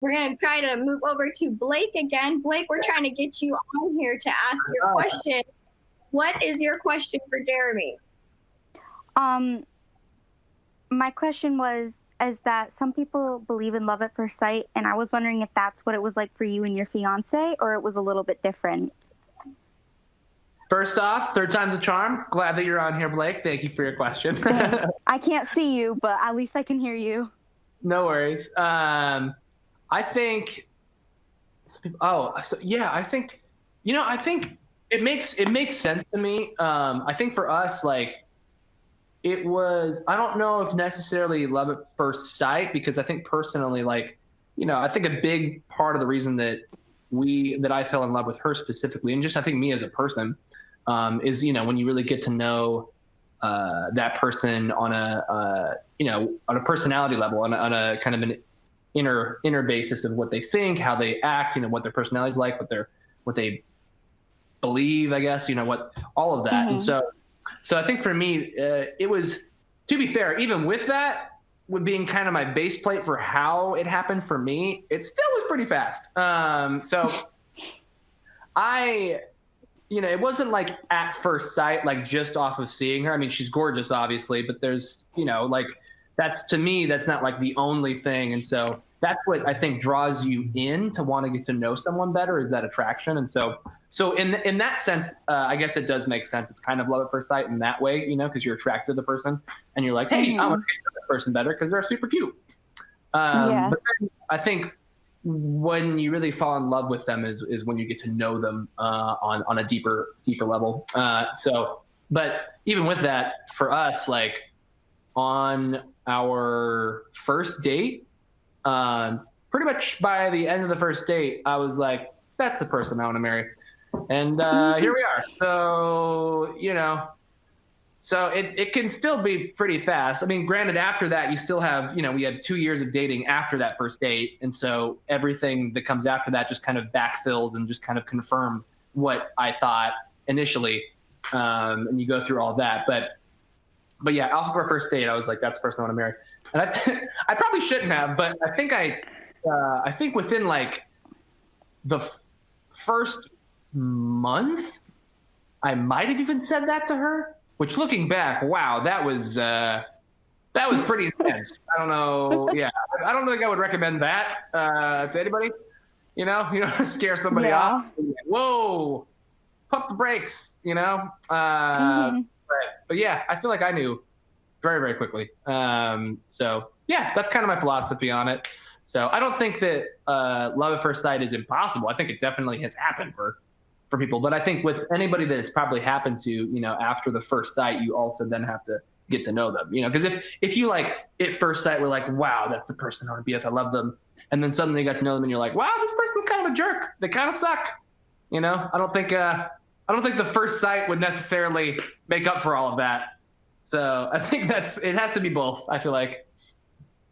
We're going to try to move over to Blake again. Blake, we're trying to get you on here to ask your question. What is your question for Jeremy? My question is that some people believe in love at first sight, and I was wondering if that's what it was like for you and your fiance, or it was a little bit different. First off, third time's a charm. Glad that you're on here, Blake. Thank you for your question. I can't see you, but at least I can hear you. No worries. I think. I think. I think it makes sense to me. I think for us, like, it was. I don't know if necessarily love at first sight, because I think personally, like, I think a big part of the reason that I fell in love with her specifically, and just I think me as a person, is when you really get to know that person on a personality level, on a kind of an inner basis of what they think, how they act, what their personality is like, what they believe, I guess, what all of that. Mm-hmm. And so I think for me, it was, to be fair, even with that, with being kind of my base plate for how it happened for me, it still was pretty fast. It wasn't like at first sight, like just off of seeing her. I mean, she's gorgeous, obviously, but there's, like, to me, that's not like the only thing. And so that's what I think draws you in to want to get to know someone better, is that attraction. And so in that sense, I guess it does make sense. It's kind of love at first sight in that way, because you're attracted to the person and you're like, hey, I want to get to know that person better because they're super cute. But then I think when you really fall in love with them is when you get to know them on a deeper level. But even with that, for us, like, on our first date, pretty much by the end of the first date, I was like, that's the person I want to marry. And here we are. So it can still be pretty fast. I mean, granted, after that, you still have, we had 2 years of dating after that first date. And so everything that comes after that just kind of backfills and just kind of confirms what I thought initially. And you go through all that. But yeah, off of our first date, I was like, that's the person I want to marry. And I probably shouldn't have, but I think within like the first month, I might have even said that to her, which, looking back, wow, that was pretty intense. I don't know. Yeah. I don't think I would recommend that to anybody, scare somebody off. Whoa, pump the brakes, But yeah, I feel like I knew very, very quickly. So yeah, that's kind of my philosophy on it. So I don't think that love at first sight is impossible. I think it definitely has happened for people. But I think with anybody that it's probably happened to, after the first sight, you also then have to get to know them, because if you like at first sight were like, wow, that's the person I want to be with, I love them. And then suddenly you got to know them and you're like, wow, this person's kind of a jerk. They kind of suck. I don't think the first sight would necessarily make up for all of that. So I think it has to be both, I feel like.